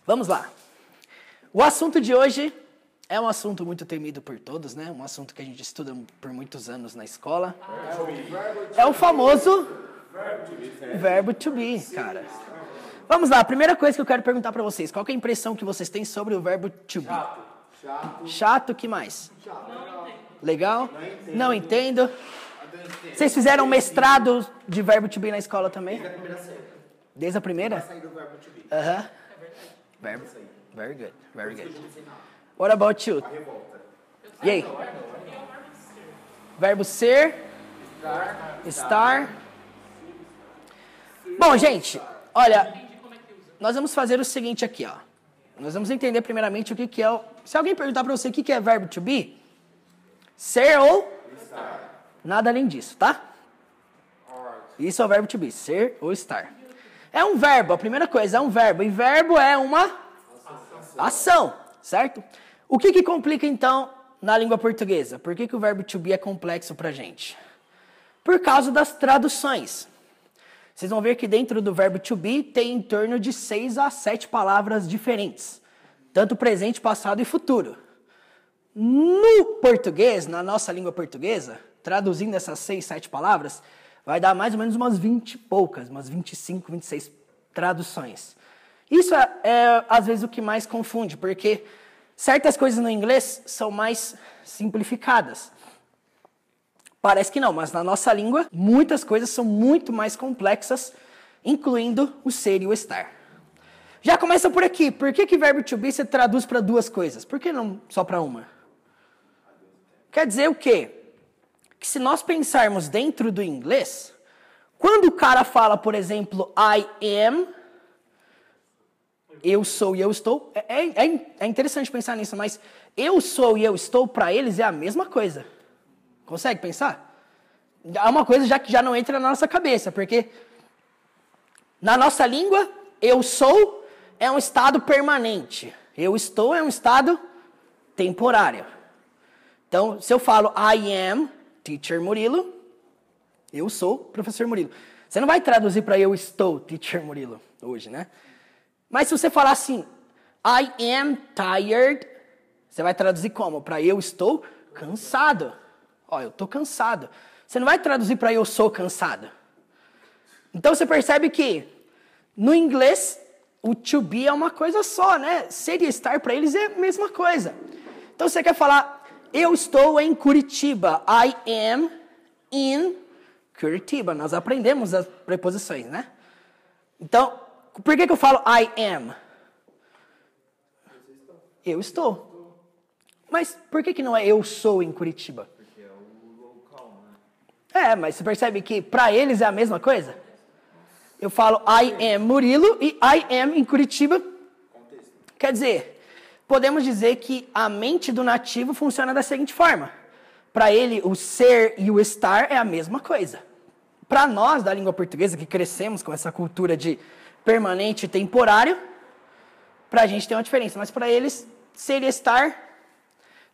Vamos lá. O assunto de hoje é um assunto muito temido por todos, né? Um assunto que a gente estuda por muitos anos na escola. É o famoso verbo to be, cara. Vamos lá, a primeira coisa que eu quero perguntar pra vocês. Qual que é a impressão que vocês têm sobre o verbo to be? Chato, que mais? Legal? Não entendo. Vocês fizeram mestrado de verbo to be na escola também? Desde a primeira série. Desde a primeira? Vai sair do verbo to be. Aham. Verbo. Very good, very good. What about you? A revolta. E aí? Verbo ser. Estar. Bom, gente, olha, nós vamos fazer o seguinte aqui, ó. Nós vamos entender primeiramente o que é o... Se alguém perguntar pra você o que é verbo to be, ser ou... Nada além disso, tá? Isso é o verbo to be, ser ou estar. É um verbo, a primeira coisa, é um verbo. E verbo é uma ação, certo? O que complica, então, na língua portuguesa? Por que o verbo to be é complexo pra gente? Por causa das traduções. Vocês vão ver que dentro do verbo to be tem em torno de 6 a 7 palavras diferentes. Tanto presente, passado e futuro. No português, na nossa língua portuguesa, traduzindo essas 6, 7 palavras, vai dar mais ou menos umas 20 e poucas, umas 25, 26 traduções. Isso é às vezes o que mais confunde, porque certas coisas no inglês são mais simplificadas. Parece que não, mas na nossa língua, muitas coisas são muito mais complexas, incluindo o ser e o estar. Já começa por aqui. Por que verbo to be você traduz para duas coisas? Por que não só para uma? Quer dizer o quê? Que se nós pensarmos dentro do inglês, quando o cara fala, por exemplo, I am, eu sou e eu estou, é interessante pensar nisso, mas eu sou e eu estou, para eles, é a mesma coisa. Consegue pensar? É uma coisa já que já não entra na nossa cabeça, porque na nossa língua, eu sou é um estado permanente. Eu estou é um estado temporário. Então, se eu falo I am teacher Murilo, eu sou professor Murilo. Você não vai traduzir para eu estou teacher Murilo hoje, né? Mas se você falar assim, I am tired, você vai traduzir como? Para eu estou cansado. Ó, eu estou cansado. Você não vai traduzir para eu sou cansado. Então você percebe que no inglês o to be é uma coisa só, né? Ser e estar para eles é a mesma coisa. Então você quer falar eu estou em Curitiba. I am in Curitiba. Nós aprendemos as preposições, né? Então, por que eu falo I am? Eu estou. Mas por que não é eu sou em Curitiba? Porque é o local, né? Mas você percebe que para eles é a mesma coisa? Eu falo I am Murilo e I am em Curitiba. Contexto. Quer dizer, podemos dizer que a mente do nativo funciona da seguinte forma. Para ele, o ser e o estar é a mesma coisa. Para nós, da língua portuguesa, que crescemos com essa cultura de permanente e temporário, para a gente tem uma diferença. Mas para eles, ser e estar,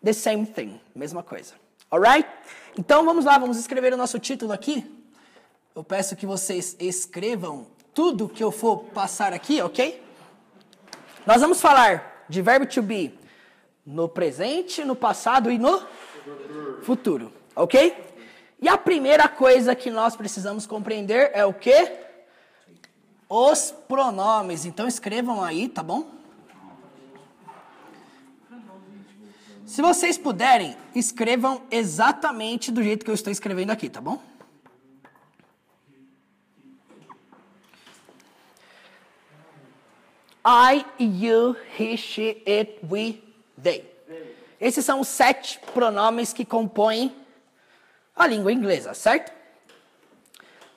the same thing, mesma coisa. Alright? Então vamos lá, vamos escrever o nosso título aqui. Eu peço que vocês escrevam tudo que eu for passar aqui, ok? Nós vamos falar de verbo to be no presente, no passado e no futuro, ok? E a primeira coisa que nós precisamos compreender é o quê? Os pronomes. Então escrevam aí, tá bom? Se vocês puderem, escrevam exatamente do jeito que eu estou escrevendo aqui, tá bom? I, you, he, she, it, we, they. Esses são os 7 pronomes que compõem a língua inglesa, certo?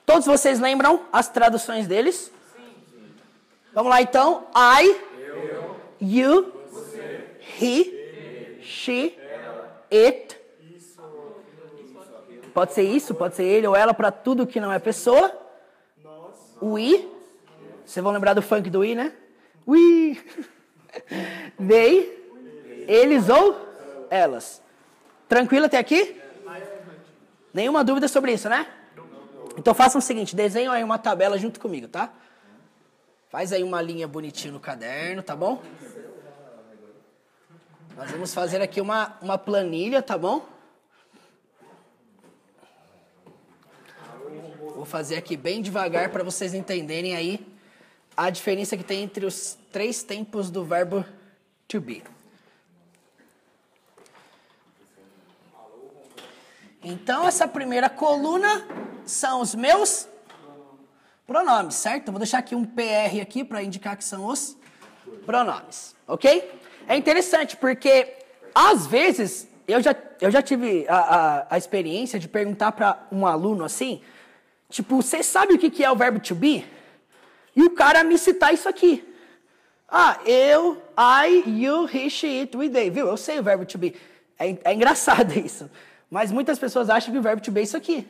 Todos vocês lembram as traduções deles? Sim. Vamos lá então. I, you, he, she, it. Pode ser isso, pode ser ele ou ela para tudo que não é pessoa. We. Vocês vão lembrar do funk do we, né? We. They. Eles ou elas. Tranquilo até aqui? Nenhuma dúvida sobre isso, né? Então façam o seguinte, desenhem aí uma tabela junto comigo, tá? Faz aí uma linha bonitinha no caderno, tá bom? Nós vamos fazer aqui uma planilha, tá bom? Vou fazer aqui bem devagar para vocês entenderem aí a diferença que tem entre os 3 tempos do verbo to be. Então, essa primeira coluna são os meus pronomes, certo? Eu vou deixar aqui um PR aqui para indicar que são os pronomes, ok? É interessante porque, às vezes, eu já tive a experiência de perguntar para um aluno assim, tipo, você sabe o que é o verbo to be? E o cara me citar isso aqui. Eu, I, you, he, she, it, we, they, viu? Eu sei o verbo to be. É engraçado isso. Mas muitas pessoas acham que o verbo to be é isso aqui.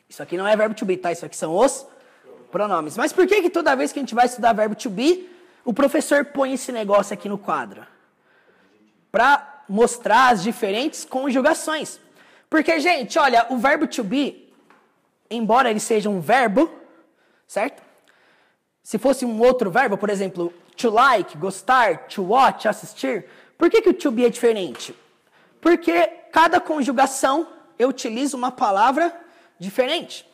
Isso aqui não é verbo to be, tá? Isso aqui são os pronomes. Mas por que toda vez que a gente vai estudar verbo to be, o professor põe esse negócio aqui no quadro? Para mostrar as diferentes conjugações. Porque, gente, olha, o verbo to be, embora ele seja um verbo, certo? Se fosse um outro verbo, por exemplo, to like, gostar, to watch, assistir, por que o to be é diferente? Porque cada conjugação eu utilizo uma palavra diferente.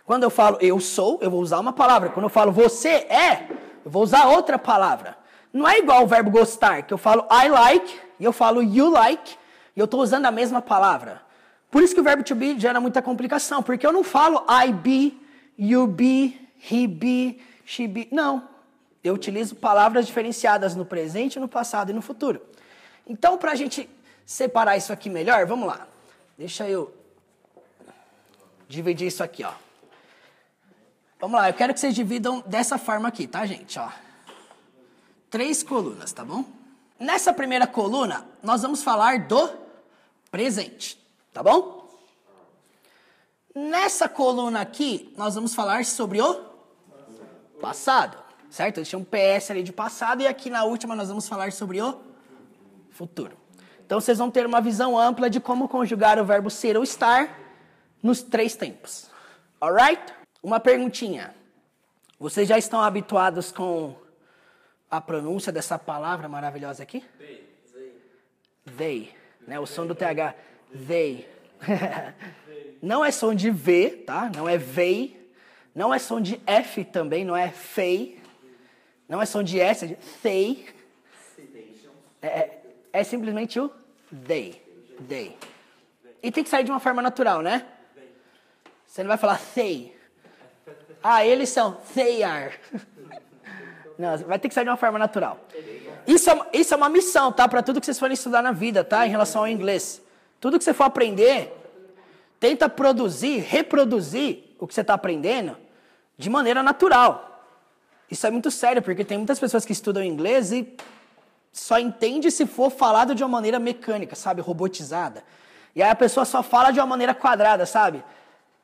Quando eu falo eu sou, eu vou usar uma palavra. Quando eu falo você é, eu vou usar outra palavra. Não é igual o verbo gostar, que eu falo I like e eu falo you like e eu estou usando a mesma palavra. Por isso que o verbo to be gera muita complicação, porque eu não falo I be, you be, he be, she be. Não. Eu utilizo palavras diferenciadas no presente, no passado e no futuro. Então, para a gente separar isso aqui melhor, vamos lá. Deixa eu dividir isso aqui, ó. Vamos lá, eu quero que vocês dividam dessa forma aqui, tá, gente? Ó. 3 colunas, tá bom? Nessa primeira coluna, nós vamos falar do presente, tá bom? Nessa coluna aqui, nós vamos falar sobre o passado, certo? Eu deixei um PS ali de passado e aqui na última nós vamos falar sobre o futuro. Então, vocês vão ter uma visão ampla de como conjugar o verbo ser ou estar nos 3 tempos. Alright? Uma perguntinha. Vocês já estão habituados com a pronúncia dessa palavra maravilhosa aqui? They. Né? O som do TH. They. Não é som de V, tá? Não é vei. Não é som de F também, não é fei. Não é som de S, é de they. É simplesmente o they. They. E tem que sair de uma forma natural, né? Você não vai falar they. Eles são. They are. Não, vai ter que sair de uma forma natural. Isso é uma missão, tá? Para tudo que vocês forem estudar na vida, tá? Em relação ao inglês. Tudo que você for aprender, tenta reproduzir o que você está aprendendo de maneira natural. Isso é muito sério, porque tem muitas pessoas que estudam inglês e só entende se for falado de uma maneira mecânica, sabe? Robotizada. E aí a pessoa só fala de uma maneira quadrada, sabe?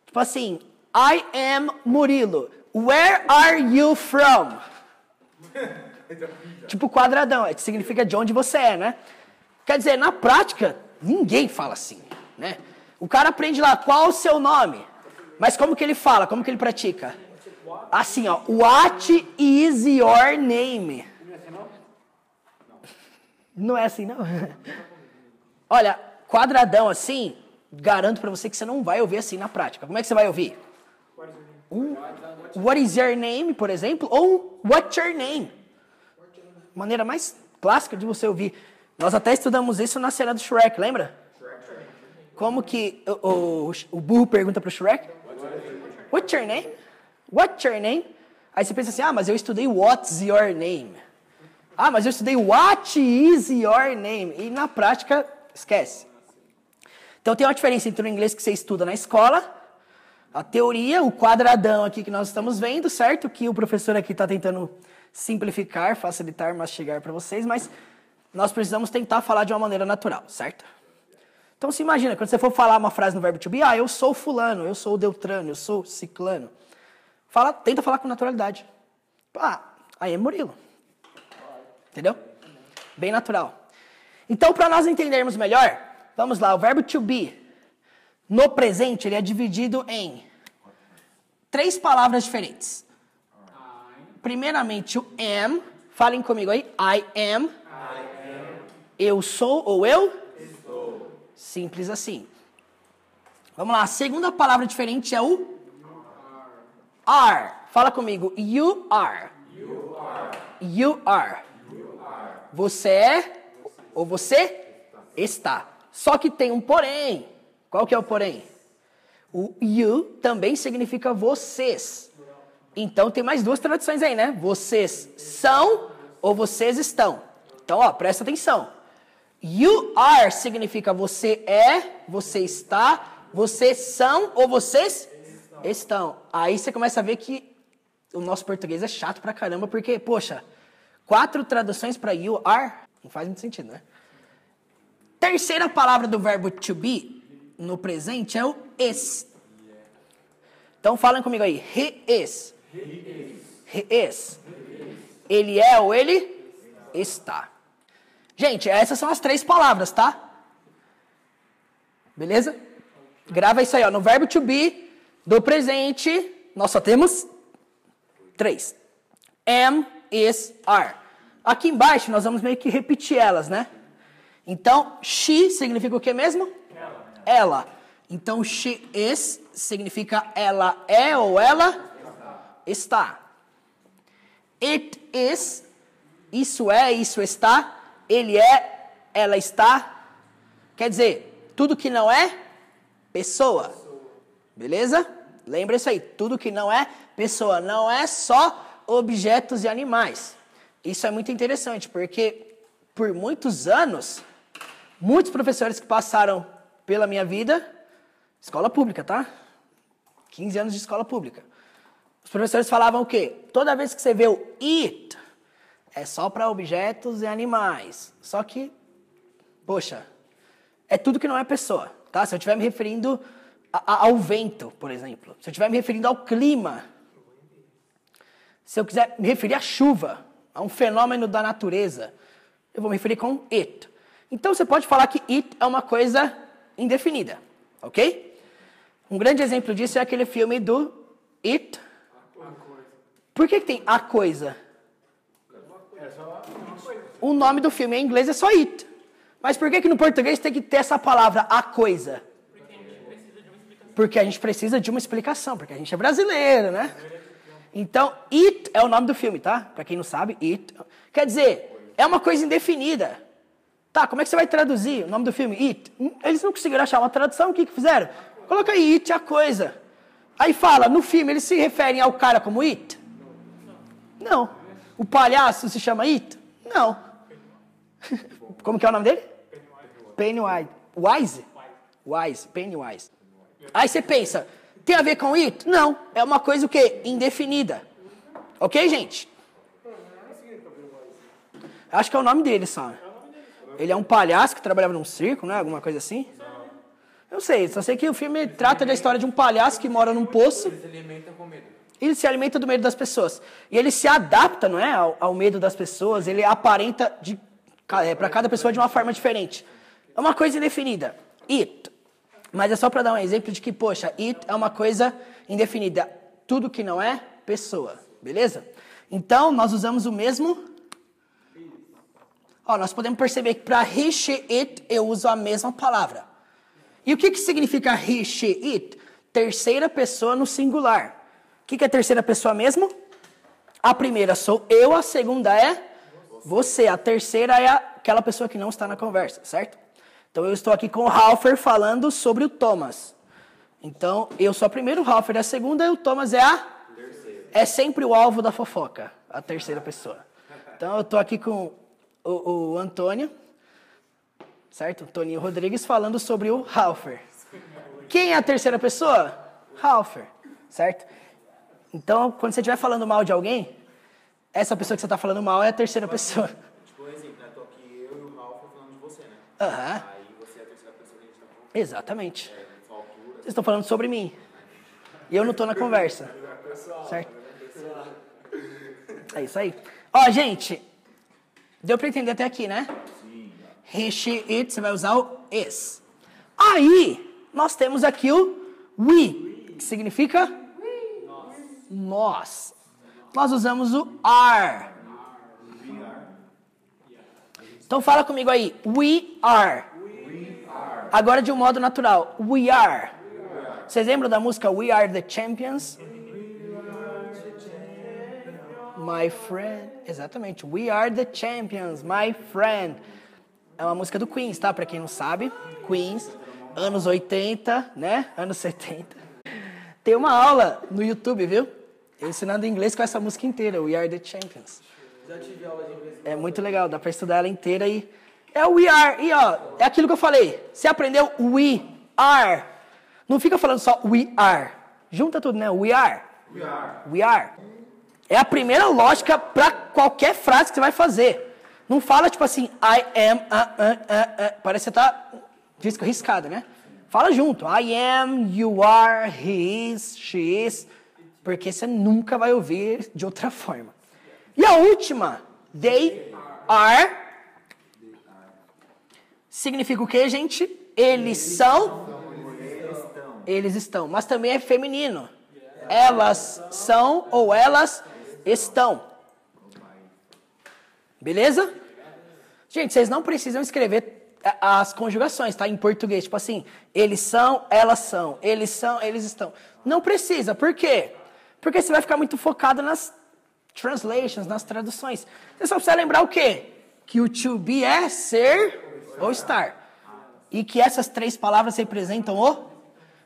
Tipo assim, I am Murilo. Where are you from? Tipo quadradão, que significa de onde você é, né? Quer dizer, na prática, ninguém fala assim, né? O cara aprende lá, qual o seu nome? Mas como que ele fala? Como que ele pratica? Assim, ó. What is your name? Não é assim, não? Olha, quadradão assim, garanto pra você que você não vai ouvir assim na prática. Como é que você vai ouvir? What is your name, por exemplo? Ou what's your name? Maneira mais clássica de você ouvir. Nós até estudamos isso na cena do Shrek, lembra? Como que o burro pergunta pro Shrek? What's your name? What's your name? Aí você pensa assim, mas eu estudei what's your name. Mas eu estudei what is your name. E na prática, esquece. Então tem uma diferença entre o inglês que você estuda na escola, a teoria, o quadradão aqui que nós estamos vendo, certo? Que o professor aqui está tentando simplificar, facilitar, mastigar para vocês, mas nós precisamos tentar falar de uma maneira natural, certo? Então se imagina, quando você for falar uma frase no verbo to be, eu sou fulano, eu sou Deltrano, eu sou ciclano. Tenta falar com naturalidade. Aí é Murilo. Entendeu? Bem natural. Então, para nós entendermos melhor, vamos lá, o verbo to be, no presente, ele é dividido em 3 palavras diferentes. primeiramente o am. Falem comigo aí. I am. Eu sou ou eu? Estou. Simples assim. Vamos lá. A segunda palavra diferente é o are. Fala comigo. You are. You are. Você é ou você está. Só que tem um porém. Qual que é o porém? O you também significa vocês. Então tem mais duas traduções aí, né? Vocês são ou vocês estão. Então, ó, presta atenção. You are significa você é, você está, vocês são ou vocês estão. Aí você começa a ver que o nosso português é chato pra caramba, porque, poxa, 4 traduções para you are não faz muito sentido, né? Terceira palavra do verbo to be no presente é o is. Então falem comigo aí. He is. He is. Ele é ou ele está. Gente, essas são as 3 palavras, tá? Beleza? Grava isso aí, ó. No verbo to be do presente, nós só temos 3. Am, is, are. Aqui embaixo nós vamos meio que repetir elas, né? Então, she significa o que mesmo? Ela. Então, she is significa ela é ou ela está. It is, isso é, isso está. Ele é, ela está. Quer dizer, tudo que não é pessoa. Beleza? Lembra isso aí. Tudo que não é pessoa. Não é só objetos e animais. Isso é muito interessante, porque por muitos anos, muitos professores que passaram pela minha vida, escola pública, tá? 15 anos de escola pública. Os professores falavam o quê? Toda vez que você vê o it, é só para objetos e animais. Só que, poxa, é tudo que não é pessoa, tá? Se eu estiver me referindo ao vento, por exemplo. Se eu estiver me referindo ao clima. Se eu quiser me referir à chuva, a um fenômeno da natureza, eu vou me referir com it. Então você pode falar que it é uma coisa indefinida, ok? Um grande exemplo disso é aquele filme do It. Por que tem a coisa? O nome do filme em inglês é só It. Mas por que no português tem que ter essa palavra, a coisa? Porque a gente precisa de uma explicação, porque a gente é brasileiro, né? Então, It é o nome do filme, tá? Pra quem não sabe, It. Quer dizer, é uma coisa indefinida. Tá, como é que você vai traduzir o nome do filme? It. Eles não conseguiram achar uma tradução, o que fizeram? Coloca aí, It, a coisa. Aí fala, no filme, eles se referem ao cara como It? Não. O palhaço se chama It? Não. Como que é o nome dele? Pennywise. Wise? Wise. Pennywise. Aí você pensa, tem a ver com It? Não. É uma coisa o quê? Indefinida. Ok, gente? Acho que é o nome dele só. Ele é um palhaço que trabalhava num circo, né? Alguma coisa assim. Não sei, só sei que o filme trata da história de um palhaço que mora num poço. Ele se alimenta com medo. Ele se alimenta do medo das pessoas. E ele se adapta, não é? Ao medo das pessoas. Ele aparenta para cada pessoa de uma forma diferente. É uma coisa indefinida. It. Mas é só para dar um exemplo de que, poxa, it é uma coisa indefinida. Tudo que não é pessoa. Beleza? Então, nós usamos o mesmo. Ó, nós podemos perceber que para he, she, it, eu uso a mesma palavra. E o que significa he, she, it? Terceira pessoa no singular. O que é terceira pessoa mesmo? A primeira sou eu, a segunda é você. A terceira é aquela pessoa que não está na conversa, certo? Então eu estou aqui com o Ralfer falando sobre o Thomas. Então eu sou a primeira, o Ralfer é a segunda e o Thomas é a terceira. É sempre o alvo da fofoca, a terceira pessoa. Então eu estou aqui com o Antônio, certo? Toninho Rodrigues falando sobre o Ralfer. Quem é a terceira pessoa? Ralfer, certo? Então, quando você estiver falando mal de alguém, essa pessoa que você está falando mal é a terceira pessoa. Tipo, um exemplo, né? Tô aqui eu e o Ralf falando de você, né? Aham. Aí você é a terceira pessoa que a gente tá falando. Exatamente. Sua altura. Vocês estão falando sobre mim. E eu não estou na conversa. Certo? É isso aí. Ó, gente, deu para entender até aqui, né? Sim. He, she, it, você vai usar o is. Aí, nós temos aqui o we, que significa nós. nós usamos o are. Então fala comigo aí. We are. Agora de um modo natural. We are. Vocês lembram da música We Are the Champions? My friend. Exatamente. We are the champions, my friend. É uma música do Queens, tá? Pra quem não sabe. Queens. Anos 80, né? Anos 70. Tem uma aula no YouTube, viu? Eu ensinando inglês com essa música inteira. We Are the Champions. Já tive aula de inglês. É muito legal. Dá pra estudar ela inteira e... É o we are. E ó, é aquilo que eu falei. Você aprendeu we are. Não fica falando só we are. Junta tudo, né? We are. We are. We are. É a primeira lógica para qualquer frase que você vai fazer. Não fala tipo assim, I am, parece que você tá disco riscado, né? Fala junto. I am, you are, he is, she is. Porque você nunca vai ouvir de outra forma. E a última, they are, significa o que, gente? Eles são. Eles estão. Mas também é feminino. Elas são ou elas estão. Beleza? Gente, vocês não precisam escrever as conjugações, tá? Em português. Tipo assim, eles são, elas são. Eles são, eles estão. Não precisa. Por quê? Porque você vai ficar muito focado nas translations, nas traduções. Você só precisa lembrar o quê? Que o to be é ser ou estar. E que essas três palavras representam o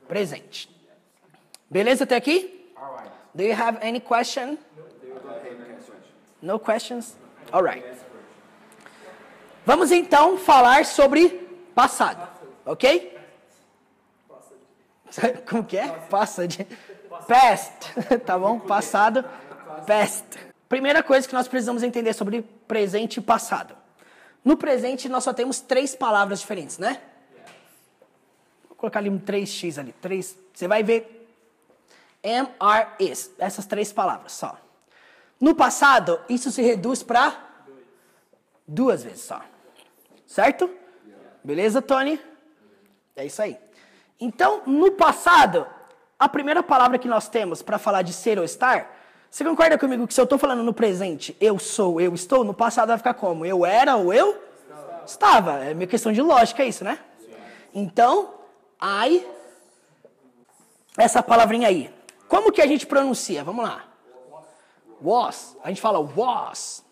presente. Beleza até aqui? Do you have any question? No questions? Alright. Vamos então falar sobre passado, ok? Como que é? Passado. Past, tá bom? Passado, past. Primeira coisa que nós precisamos entender sobre presente e passado. No presente nós só temos três palavras diferentes, né? Vou colocar ali um 3x ali. Você vai ver am, are, is. Essas três palavras só. No passado, isso se reduz para duas vezes só. Certo? Beleza, Tony? É isso aí. Então, no passado, a primeira palavra que nós temos para falar de ser ou estar, você concorda comigo que se eu estou falando no presente, eu sou, eu estou, no passado vai ficar como? Eu era ou eu estava. É meio questão de lógica isso, né? Então, I, essa palavrinha aí. Como que a gente pronuncia? Vamos lá. Was. A gente fala was.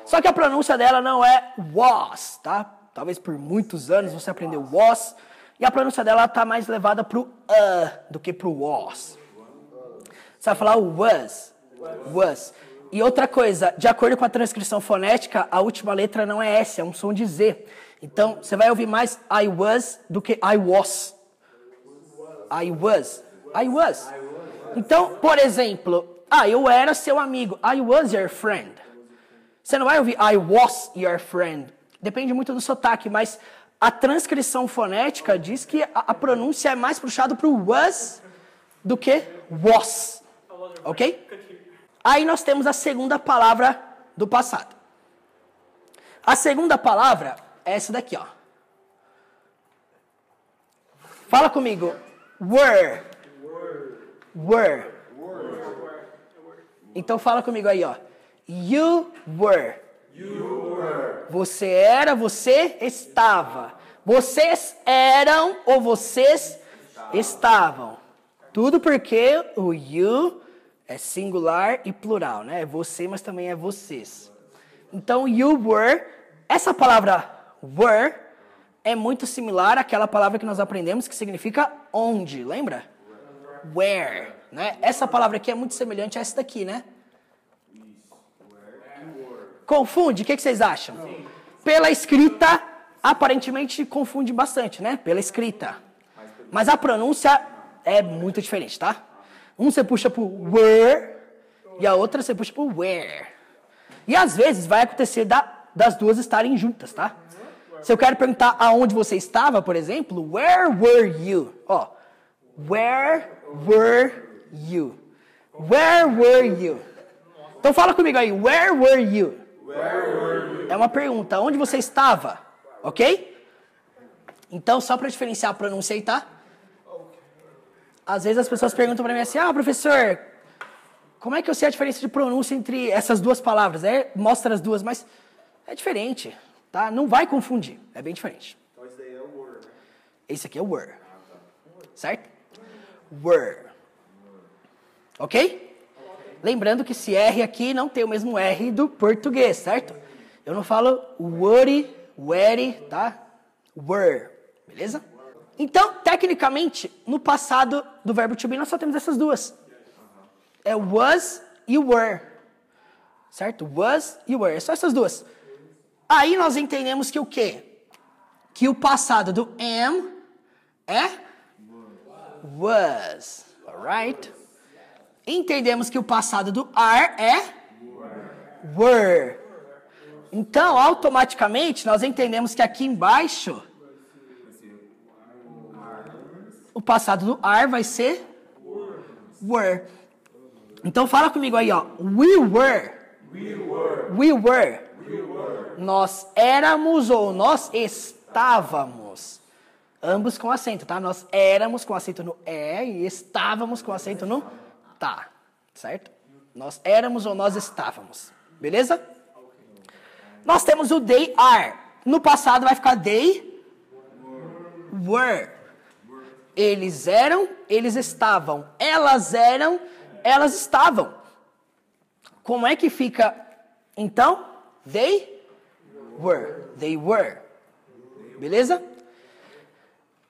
Só que a pronúncia dela não é was, tá? Talvez por muitos anos você aprendeu was. E a pronúncia dela está mais levada pro do que pro was. Você vai falar was. Was. E outra coisa, de acordo com a transcrição fonética, a última letra não é S, é um som de Z. Então, você vai ouvir mais I was do que I was. I was. I was. Então, por exemplo, eu era seu amigo. I was your friend. Você não vai ouvir I was your friend. Depende muito do sotaque, mas a transcrição fonética diz que a pronúncia é mais puxada para o was do que was. Ok? Aí nós temos a segunda palavra do passado. A segunda palavra é essa daqui, ó. Fala comigo. Were. Were. Então fala comigo aí, ó. You were. You were. Você era, você estava. Vocês eram ou vocês estavam. Tudo porque o you é singular e plural, né? É você, mas também é vocês. Então, you were. Essa palavra were é muito similar àquela palavra que nós aprendemos que significa onde, lembra? Where, né? Essa palavra aqui é muito semelhante a essa daqui, né? Confunde? O que vocês acham? Pela escrita, aparentemente confunde bastante, né? Pela escrita. Mas a pronúncia é muito diferente, tá? Um você puxa pro were e a outra você puxa pro where. E às vezes vai acontecer das duas estarem juntas, tá? Se eu quero perguntar aonde você estava, por exemplo, where were you? Ó, where were you? Where were you? Então fala comigo aí, where were you? É uma pergunta, onde você estava? Ok? Então, só para diferenciar a pronúncia aí, tá? Às vezes as pessoas perguntam para mim assim, professor, Como é que eu sei a diferença de pronúncia entre essas duas palavras? Mostra as duas, mas é diferente, tá? Não vai confundir, é bem diferente. Então esse daí é o were, né? Esse aqui é o were, certo? Were. Ok? Lembrando que esse R aqui não tem o mesmo R do português, certo? Eu não falo worry, were, tá? Were, beleza? Então, tecnicamente, no passado do verbo to be, nós só temos essas duas. É was e were. Certo? Was e were. É só essas duas. Aí nós entendemos que o quê? Que o passado do am é was. Alright? Entendemos que o passado do are é were. Então, automaticamente, nós entendemos que aqui embaixo o passado do are vai ser were. Então fala comigo aí, ó. We were. We were. Nós éramos ou nós estávamos. Ambos com acento, tá? Nós éramos com acento no é e estávamos com acento no tá. Certo? Nós éramos ou nós estávamos. Beleza? Nós temos o they are. No passado vai ficar they were. Eles eram, eles estavam. Elas eram, elas estavam. Como é que fica, então? They were. They were. Beleza?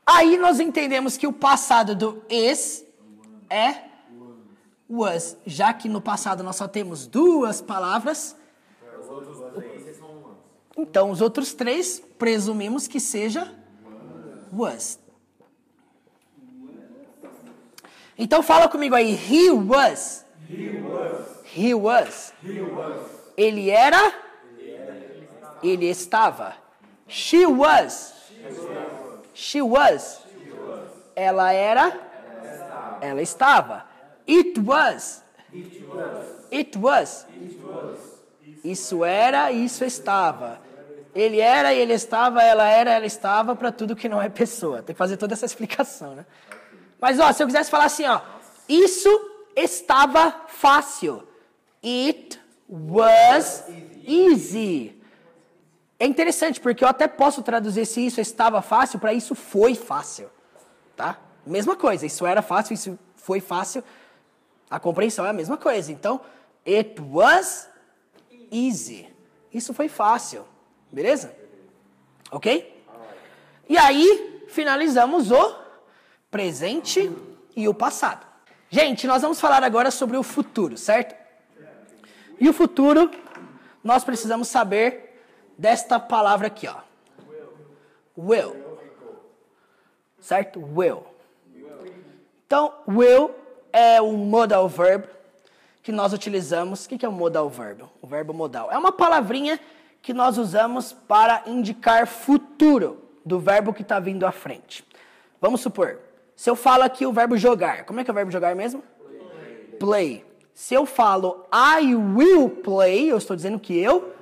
Aí nós entendemos que o passado do is é was. Já que no passado nós só temos duas palavras. Então os outros três presumimos que seja was. Então fala comigo aí. He was. He was. He was. He was. Ele era. Ele estava. She was. She was. Ela era. Ela estava. It was. It was. Isso era, isso estava. Ele era, ele estava, ela era, ela estava, para tudo que não é pessoa. Tem que fazer toda essa explicação, né? Mas, ó, se eu quisesse falar assim, ó. Isso estava fácil. It was easy. É interessante, porque eu até posso traduzir se isso estava fácil para isso foi fácil. Tá? Mesma coisa. Isso era fácil, isso foi fácil. A compreensão é a mesma coisa. Então, it was easy. Isso foi fácil. Beleza? Ok? E aí, finalizamos o presente e o passado. Gente, nós vamos falar agora sobre o futuro, certo? E o futuro, nós precisamos saber desta palavra aqui, ó. Will. Certo? Will. Então, will é um modal verb que nós utilizamos. O que é um modal verb? O verbo modal. É uma palavrinha que nós usamos para indicar futuro do verbo que está vindo à frente. Vamos supor, se eu falo aqui o verbo jogar, como é que é o verbo jogar mesmo? Play. Se eu falo I will play, eu estou dizendo que eu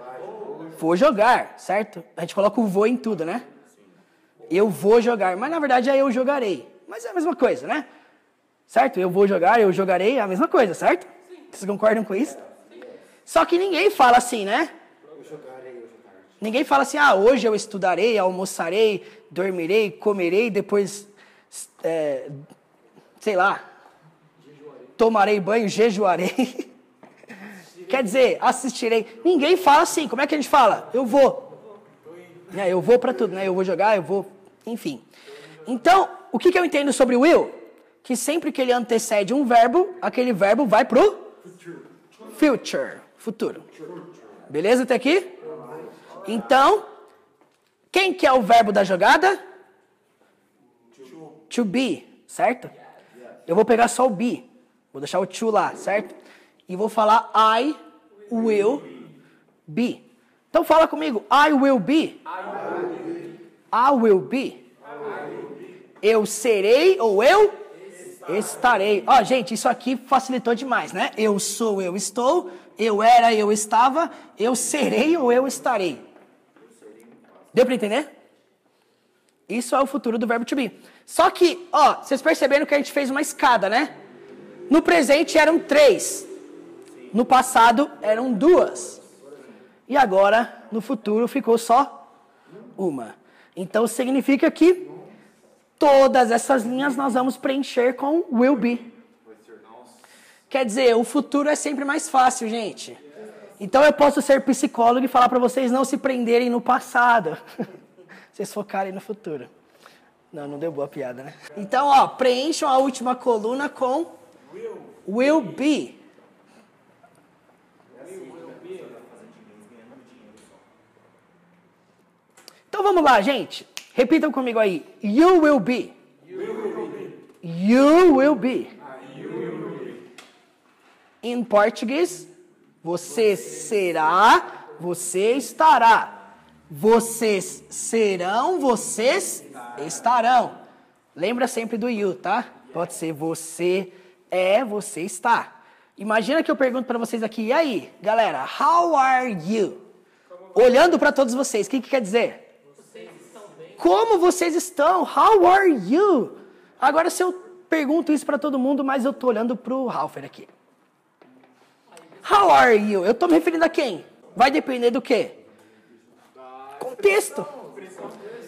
vou jogar, certo? A gente coloca o vou em tudo, né? Eu vou jogar, mas na verdade é eu jogarei. Mas é a mesma coisa, né? Certo? Eu vou jogar, eu jogarei, é a mesma coisa, certo? Vocês concordam com isso? Só que ninguém fala assim, né? Ninguém fala assim, ah, hoje eu estudarei, almoçarei, dormirei, comerei, depois, sei lá, tomarei banho, jejuarei. Quer dizer, assistirei. Ninguém fala assim. Como é que a gente fala? Eu vou. Eu vou pra tudo, né? Eu vou jogar, eu vou... Enfim. Então, o que eu entendo sobre will? Que sempre que ele antecede um verbo, aquele verbo vai pro future. Futuro. Beleza até aqui? Então, quem que é o verbo da jogada? To be, certo? Eu vou pegar só o be. Vou deixar o to lá, certo? E vou falar I will be. Então fala comigo. I will be. I will be. Eu serei ou eu estarei. Ó, gente, isso aqui facilitou demais, né? Eu sou, eu estou. Eu era, eu estava. Eu serei ou eu estarei. Deu para entender? Isso é o futuro do verbo to be. Só que, ó, vocês perceberam que a gente fez uma escada, né? No presente eram 3. No passado eram 2. E agora, no futuro, ficou só 1. Então, significa que todas essas linhas nós vamos preencher com will be. Quer dizer, o futuro é sempre mais fácil, gente. Então, eu posso ser psicólogo e falar para vocês não se prenderem no passado. Vocês focarem no futuro. Não deu boa piada, né? Então, ó, preencham a última coluna com will be. Então, vamos lá, gente. Repitam comigo aí. You will be. You will be. Em português, você será, você estará. Vocês serão, vocês estarão. Lembra sempre do you, tá? Pode ser você é, você está. Imagina que eu pergunto para vocês aqui, e aí, galera, how are you? Olhando para todos vocês, o que quer dizer? Vocês estão bem? Como vocês estão? How are you? Agora, se eu pergunto isso para todo mundo, mas eu tô olhando pro Ralfer aqui. How are you? Eu tô me referindo a quem? Vai depender do quê? Contexto.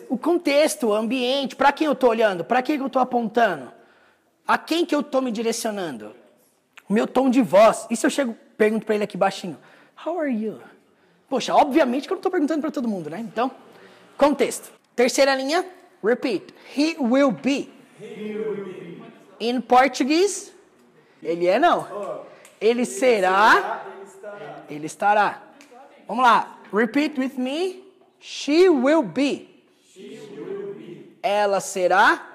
O contexto, o ambiente, para quem eu estou olhando, para quem eu estou apontando, a quem que eu estou me direcionando, o meu tom de voz. E se eu pergunto para ele aqui baixinho, how are you? Poxa, obviamente que eu não estou perguntando para todo mundo, né? Então, contexto. Terceira linha, repeat. He will be. Em português, ele é não. Ele será, ele estará. Vamos lá, repeat with me. She will be. Ela será.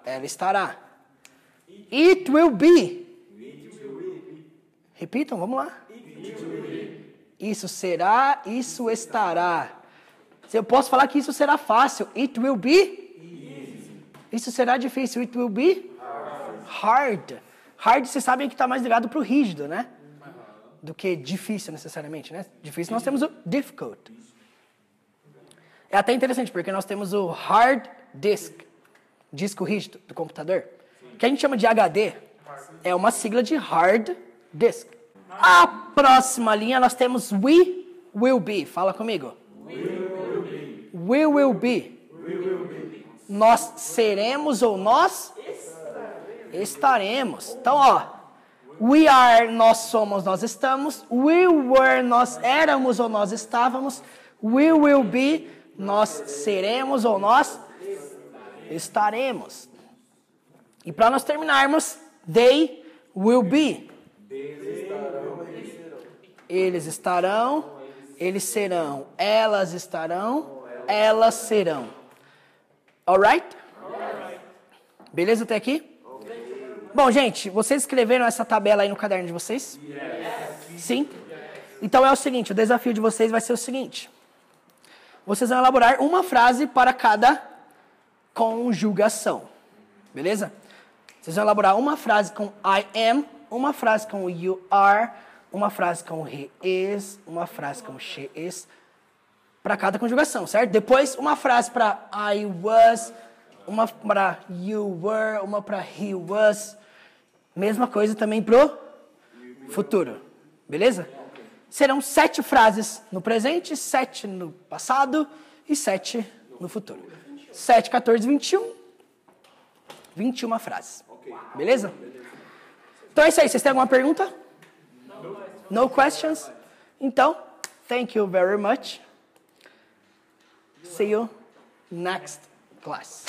Ela estará. It will be. Repitam, vamos lá. Isso será, isso estará. Eu posso falar que isso será fácil. It will be. Isso será difícil. It will be hard. Hard, vocês sabem que está mais ligado para o rígido, né? Do que difícil necessariamente, né? Difícil nós temos o difficult. É até interessante, porque nós temos o hard disk, disco rígido do computador, que a gente chama de HD, é uma sigla de hard disk. A próxima linha nós temos we will be. Fala comigo. We will be. Nós seremos ou nós estaremos. Então, ó, we are, nós somos, nós estamos. We were, nós éramos ou nós estávamos. We will be, nós seremos ou nós estaremos. E para nós terminarmos, they will be. Eles estarão, eles serão. Elas estarão, elas serão. Alright? Beleza até aqui? Bom, gente, vocês escreveram essa tabela aí no caderno de vocês? Sim? Então é o seguinte, o desafio de vocês vai ser o seguinte. Vocês vão elaborar uma frase para cada conjugação. Beleza? Vocês vão elaborar uma frase com I am, uma frase com you are, uma frase com he is, uma frase com she is, para cada conjugação, certo? Depois, uma frase para I was, uma para you were, uma para he was. Mesma coisa também pro futuro. Beleza? Serão 7 frases no presente, 7 no passado e 7 no futuro. 7, 14, 21. 21 frases. Beleza? Então é isso aí. Vocês têm alguma pergunta? No questions? Então, thank you very much. See you next class.